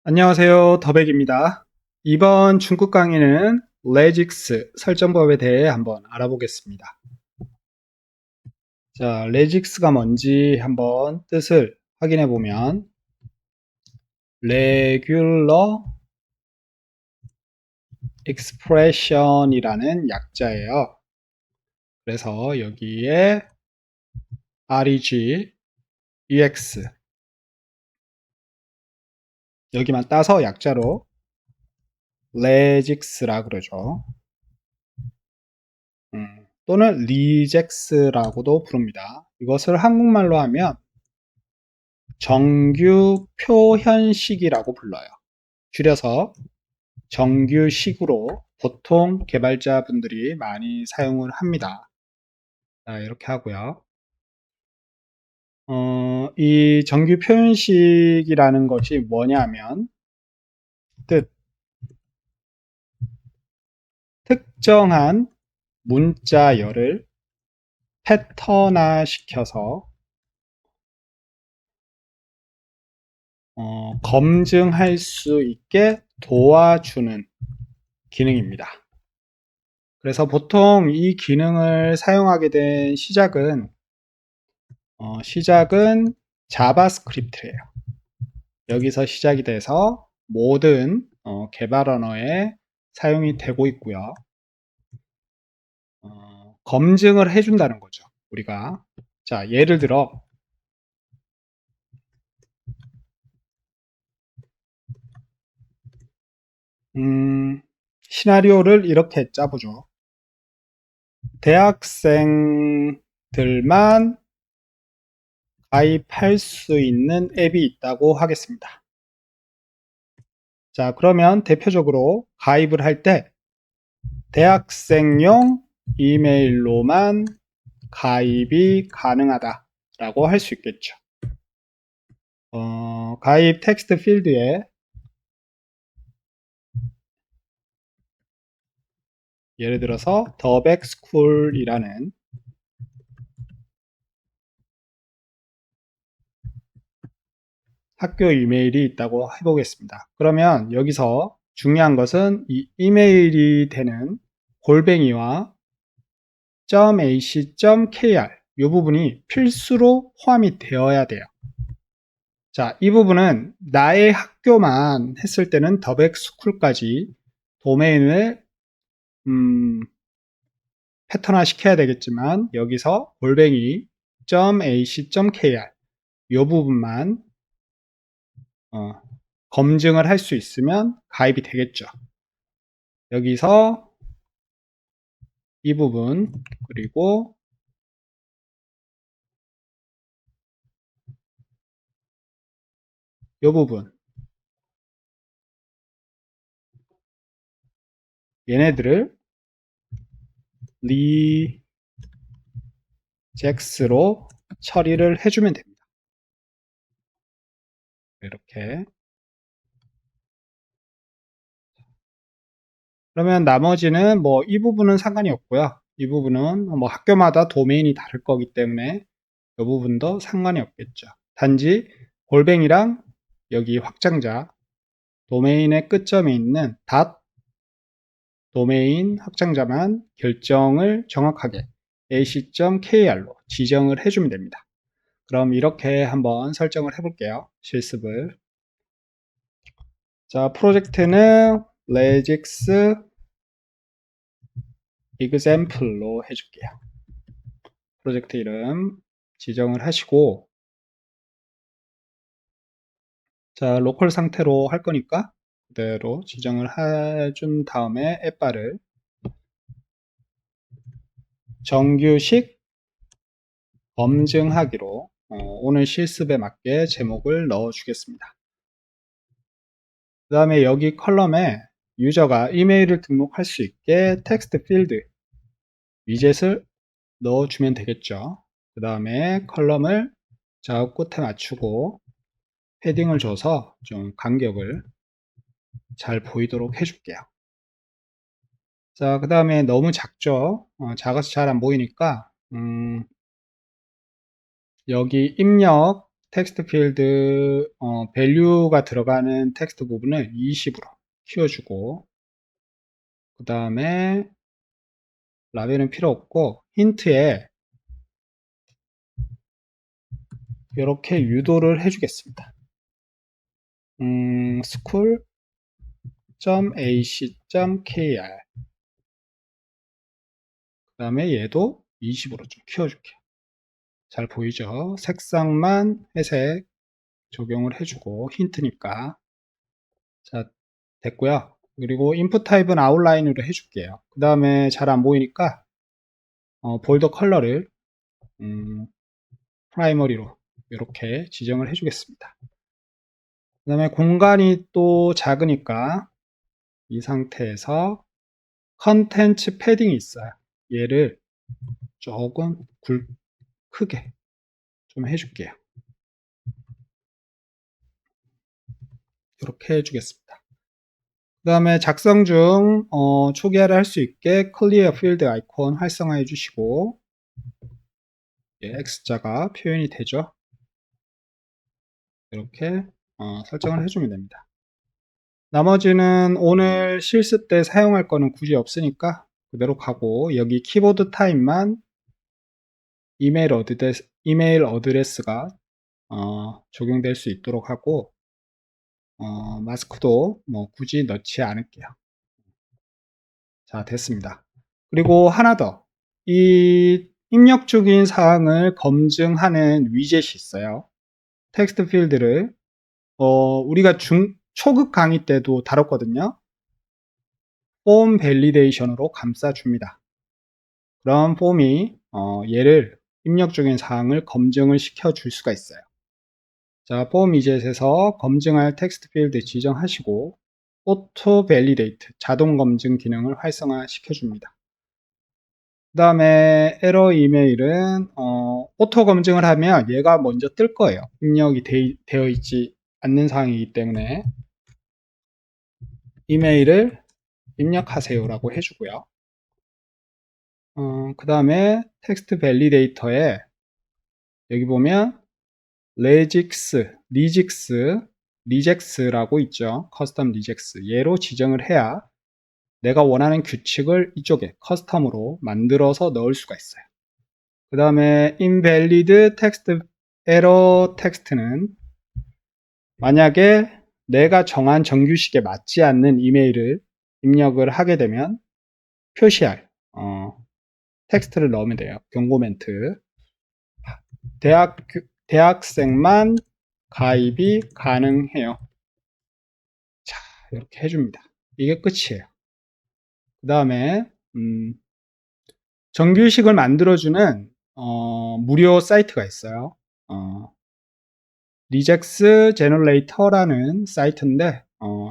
안녕하세요. 더백입니다. 이번 중국 강의는 레직스 설정법에 대해 한번 알아보겠습니다. 자, 레직스가 뭔지 한번 뜻을 확인해 보면 Regular Expression이라는 약자예요. 그래서 여기에 reg, ex 여기만 따서 약자로 레직스라 그러죠. 또는 리젝스라고도 부릅니다. 이것을 한국말로 하면 정규 표현식이라고 불러요. 줄여서 정규식으로 보통 개발자분들이 많이 사용을 합니다. 자, 이렇게 하고요. 이 정규 표현식이라는 것이 뭐냐면 뜻, 특정한 문자열을 패턴화 시켜서 검증할 수 있게 도와주는 기능입니다. 그래서 보통 이 기능을 사용하게 된 시작은 자바스크립트예요. 여기서 시작이 돼서 모든 개발 언어에 사용이 되고 있고요. 검증을 해준다는 거죠. 우리가 자, 예를 들어 시나리오를 이렇게 짜보죠. 대학생들만 가입할 수 있는 앱이 있다고 하겠습니다. 자, 그러면 대표적으로 가입을 할 때 대학생용 이메일로만 가입이 가능하다라고 할 수 있겠죠. 가입 텍스트 필드에 예를 들어서 더백스쿨이라는 학교 이메일이 있다고 해보겠습니다. 그러면 여기서 중요한 것은 이 이메일이 되는 골뱅이와 .ac.kr 이 부분이 필수로 포함이 되어야 돼요. 자, 이 부분은 나의 학교만 했을 때는 더백스쿨까지 도메인을 패턴화 시켜야 되겠지만 여기서 골뱅이 .ac.kr 이 부분만 검증을 할 수 있으면 가입이 되겠죠. 여기서 이 부분 그리고 이 부분 얘네들을 리젝스로 처리를 해주면 됩니다. 이렇게 그러면 나머지는 뭐 이 부분은 상관이 없고요. 이 부분은 뭐 학교마다 도메인이 다를 거기 때문에 이 부분도 상관이 없겠죠. 단지 골뱅이랑 여기 확장자 도메인의 끝점에 있는 도메인 확장자만 결정을 정확하게 ac.kr로 지정을 해주면 됩니다. 그럼 이렇게 한번 설정을 해볼게요. 실습을. 자, 프로젝트는 레직스 example로 해줄게요. 프로젝트 이름 지정을 하시고 자, 로컬 상태로 할 거니까 그대로 지정을 해준 다음에 앱바를 정규식 검증하기로 오늘 실습에 맞게 제목을 넣어 주겠습니다. 그 다음에 여기 컬럼에 유저가 이메일을 등록할 수 있게 텍스트 필드 위젯을 넣어주면 되겠죠. 그 다음에 컬럼을 좌우 끝에 맞추고 패딩을 줘서 좀 간격을 잘 보이도록 해줄게요. 자, 그 다음에 너무 작죠? 작아서 잘 안 보이니까 여기 입력 텍스트 필드 value가 들어가는 텍스트 부분을 20으로 키워주고, 그 다음에 라벨은 필요 없고 힌트에 이렇게 유도를 해주겠습니다. school.ac.kr, 그 다음에 얘도 20으로 좀 키워줄게요. 잘 보이죠? 색상만 회색 적용을 해주고, 힌트니까. 자, 됐고요. 그리고 인풋 타입은 아웃라인으로 해줄게요. 그 다음에 잘 안 보이니까 볼더 컬러를 프라이머리로 이렇게 지정을 해주겠습니다. 그 다음에 공간이 또 작으니까 이 상태에서 컨텐츠 패딩이 있어요. 얘를 조금 크게 좀 해줄게요. 이렇게 해주겠습니다. 그 다음에 작성 중 초기화를 할 수 있게 클리어 필드 아이콘 활성화해 주시고, 예, X자가 표현이 되죠. 이렇게 설정을 해주면 됩니다. 나머지는 오늘 실습 때 사용할 거는 굳이 없으니까 그대로 가고, 여기 키보드 타입만 이메일 어드레스가 적용될 수 있도록 하고, 마스크도 뭐 굳이 넣지 않을게요. 자, 됐습니다. 그리고 하나 더, 이 입력 중인 사항을 검증하는 위젯이 있어요. 텍스트 필드를 우리가 초급 강의 때도 다뤘거든요. 폼 밸리데이션으로 감싸줍니다. 그럼 폼이 얘를 입력 중인 사항을 검증을 시켜줄 수가 있어요. 자, 폼 위젯에서 검증할 텍스트 필드 지정하시고, 오토 밸리데이트 자동 검증 기능을 활성화 시켜줍니다. 그 다음에 에러 이메일은 오토 검증을 하면 얘가 먼저 뜰 거예요. 입력이 되어 있지 않는 상황이기 때문에 이메일을 입력하세요 라고 해주고요. 그 다음에 텍스트 밸리데이터에 여기 보면 리젝스라고 있죠. 커스텀 리젝스, 얘로 지정을 해야 내가 원하는 규칙을 이쪽에 커스텀으로 만들어서 넣을 수가 있어요. 그 다음에 invalid text error 텍스트는 만약에 내가 정한 정규식에 맞지 않는 이메일을 입력을 하게 되면 표시할 텍스트를 넣으면 돼요. 경고 멘트. 대학생만 가입이 가능해요. 자, 이렇게 해줍니다. 이게 끝이에요. 그 다음에 정규식을 만들어주는 무료 사이트가 있어요. 리젝스 제너레이터라는 사이트인데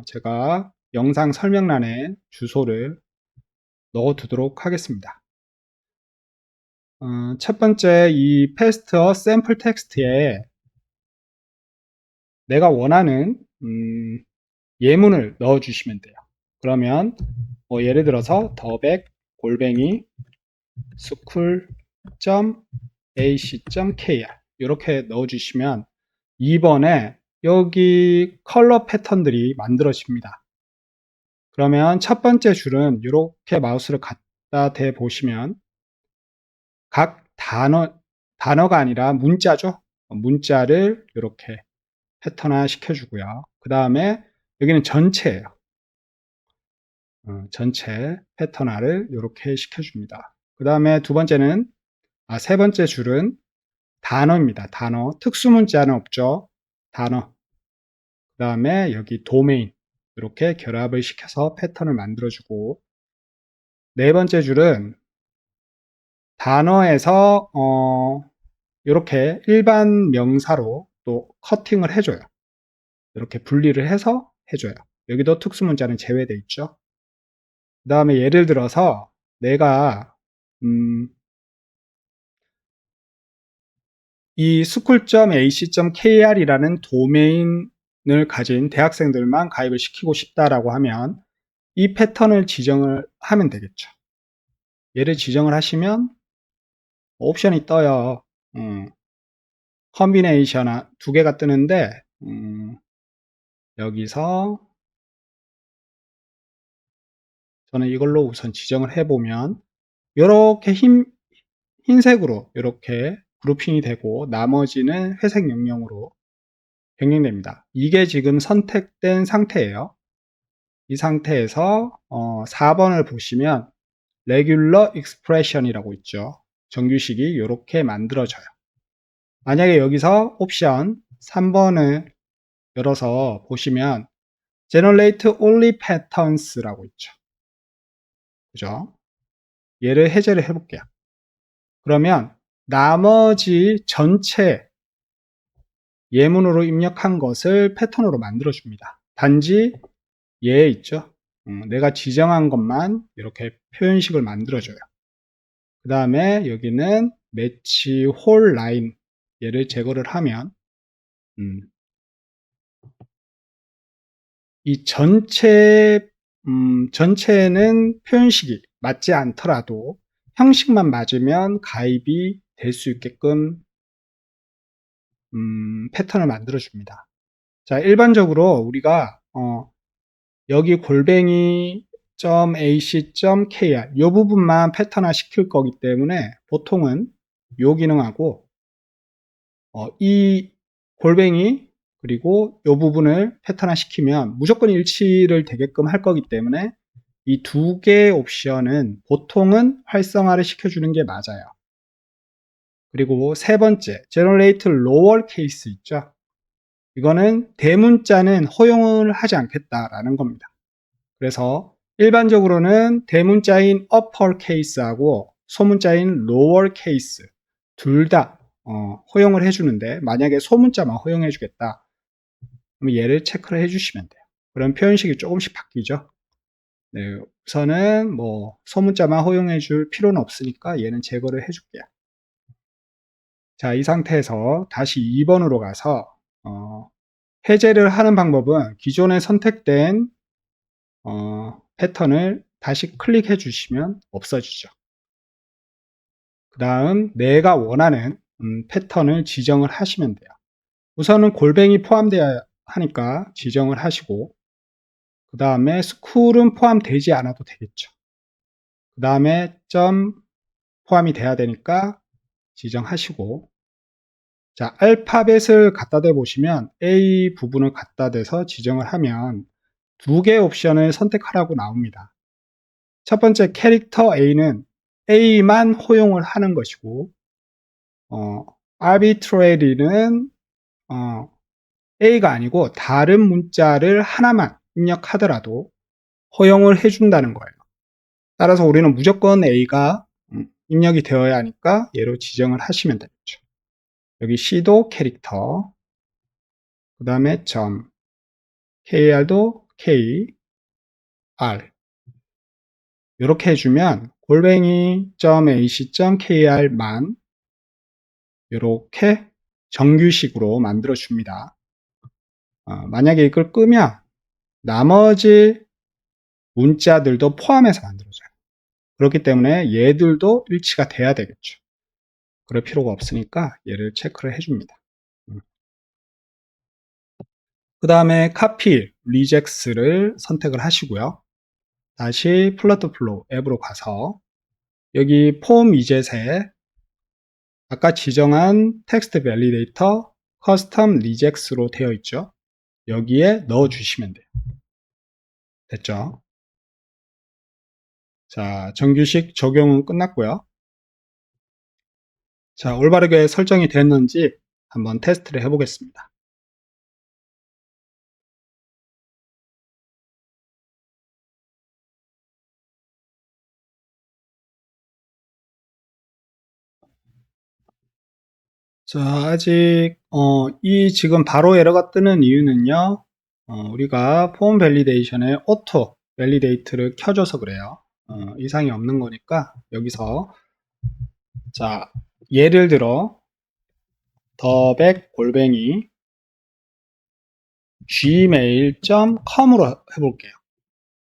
제가 영상 설명란에 주소를 넣어두도록 하겠습니다. 첫 번째, 이 패스트어 샘플 텍스트에 내가 원하는 예문을 넣어주시면 돼요. 그러면 예를 들어서 더백 골뱅이 school.ac.kr 이렇게 넣어주시면 2번에 여기 컬러 패턴들이 만들어집니다. 그러면 첫 번째 줄은 이렇게 마우스를 갖다 대 보시면 각 단어가 아니라 문자죠. 문자를 이렇게 패턴화 시켜주고요. 그 다음에 여기는 전체예요. 전체 패턴화를 이렇게 시켜줍니다. 그 다음에 세 번째 줄은 단어입니다. 단어. 특수문자는 없죠. 단어. 그 다음에 여기 도메인. 이렇게 결합을 시켜서 패턴을 만들어주고, 네 번째 줄은 단어에서 이렇게 일반 명사로 또 커팅을 해줘요. 이렇게 분리를 해서 해줘요. 여기도 특수문자는 제외되어 있죠. 그 다음에 예를 들어서 내가 이 school.ac.kr이라는 도메인을 가진 대학생들만 가입을 시키고 싶다라고 하면 이 패턴을 지정을 하면 되겠죠. 얘를 지정을 하시면 옵션이 떠요. 컨비네이션 두 개가 뜨는데 여기서 저는 이걸로 우선 지정을 해보면 이렇게 흰색으로 이렇게 그룹핑이 되고 나머지는 회색 영역으로 변경됩니다. 이게 지금 선택된 상태예요. 이 상태에서 4번을 보시면 Regular Expression이라고 있죠. 정규식이 이렇게 만들어져요. 만약에 여기서 옵션 3번을 열어서 보시면 Generate Only Patterns라고 있죠. 그죠? 얘를 해제를 해볼게요. 그러면 나머지 전체 예문으로 입력한 것을 패턴으로 만들어줍니다. 단지 얘 있죠? 내가 지정한 것만 이렇게 표현식을 만들어줘요. 그 다음에 여기는 매치 홀 라인 얘를 제거를 하면 이 전체는 표현식이 맞지 않더라도 형식만 맞으면 가입이 될 수 있게끔 패턴을 만들어 줍니다. 자, 일반적으로 우리가 여기 골뱅이 .ac.kr 이 부분만 패턴화 시킬 거기 때문에 보통은 이 기능하고 이 골뱅이 그리고 이 부분을 패턴화 시키면 무조건 일치를 되게끔 할 거기 때문에 이 두 개의 옵션은 보통은 활성화를 시켜주는 게 맞아요. 그리고 세 번째, Generate Lowercase 있죠? 이거는 대문자는 허용을 하지 않겠다라는 겁니다. 그래서 일반적으로는 대문자인 uppercase하고 소문자인 lowercase 둘 다 허용을 해주는데 만약에 소문자만 허용해 주겠다 그럼 얘를 체크를 해주시면 돼요. 그럼 표현식이 조금씩 바뀌죠. 네, 우선은 뭐 소문자만 허용해 줄 필요는 없으니까 얘는 제거를 해줄게요. 자, 이 상태에서 다시 2번으로 가서 해제를 하는 방법은 기존에 선택된 패턴을 다시 클릭해 주시면 없어지죠. 그 다음 내가 원하는 패턴을 지정을 하시면 돼요. 우선은 골뱅이 포함되어야 하니까 지정을 하시고 그 다음에 스쿨은 포함되지 않아도 되겠죠. 그 다음에 점 포함이 돼야 되니까 지정하시고 자, 알파벳을 갖다 대 보시면 A 부분을 갖다 대서 지정을 하면 두 개의 옵션을 선택하라고 나옵니다. 첫 번째 캐릭터 A는 A만 허용을 하는 것이고 arbitrary는 A가 아니고 다른 문자를 하나만 입력하더라도 허용을 해준다는 거예요. 따라서 우리는 무조건 A가 입력이 되어야 하니까 얘로 지정을 하시면 되겠죠. 여기 C도 캐릭터, 그 다음에 점, KR도 K, R 이렇게 해주면 골뱅이 .ac.kr만 이렇게 정규식으로 만들어 줍니다. 만약에 이걸 끄면 나머지 문자들도 포함해서 만들어져요. 그렇기 때문에 얘들도 일치가 돼야 되겠죠. 그럴 필요가 없으니까 얘를 체크를 해줍니다. 그 다음에 copy, rejects를 선택을 하시고요. 다시 플러트플로우 앱으로 가서 여기 폼 위젯에 아까 지정한 텍스트 밸리데이터 커스텀 리젝스로 되어 있죠. 여기에 넣어 주시면 돼요. 됐죠? 자, 정규식 적용은 끝났고요. 자, 올바르게 설정이 됐는지 한번 테스트를 해보겠습니다. 자, 아직 이 지금 바로 에러가 뜨는 이유는요. 우리가 폼 밸리데이션에 오토 밸리데이트를 켜줘서 그래요. 이상이 없는 거니까 여기서 자, 예를 들어 더백 골뱅이 gmail.com으로 해볼게요.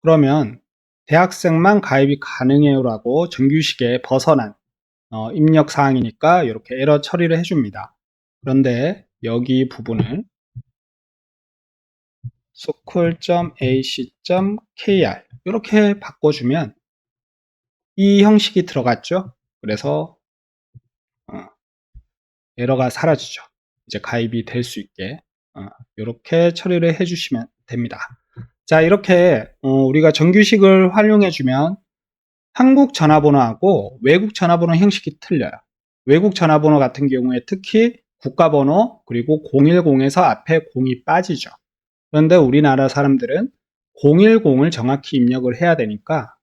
그러면 대학생만 가입이 가능해요라고 정규식에 벗어난 입력 사항이니까 이렇게 에러 처리를 해줍니다. 그런데 여기 부분을 sql.ac.kr 이렇게 바꿔주면 이 형식이 들어갔죠. 그래서 에러가 사라지죠. 이제 가입이 될 수 있게 이렇게 처리를 해주시면 됩니다. 자, 이렇게 우리가 정규식을 활용해주면 한국 전화번호하고 외국 전화번호 형식이 틀려요. 외국 전화번호 같은 경우에 특히 국가번호 그리고 010에서 앞에 0이 빠지죠. 그런데 우리나라 사람들은 010을 정확히 입력을 해야 되니까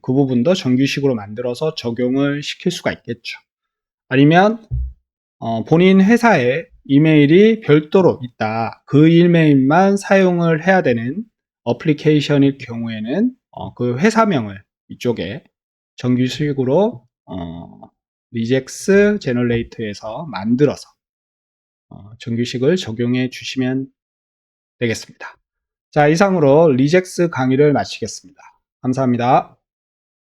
그 부분도 정규식으로 만들어서 적용을 시킬 수가 있겠죠. 아니면 본인 회사에 이메일이 별도로 있다. 그 이메일만 사용을 해야 되는 어플리케이션일 경우에는 그 회사명을 이쪽에 정규식으로 리젝스 제너레이터에서 만들어서 정규식을 적용해 주시면 되겠습니다. 자, 이상으로 리젝스 강의를 마치겠습니다. 감사합니다.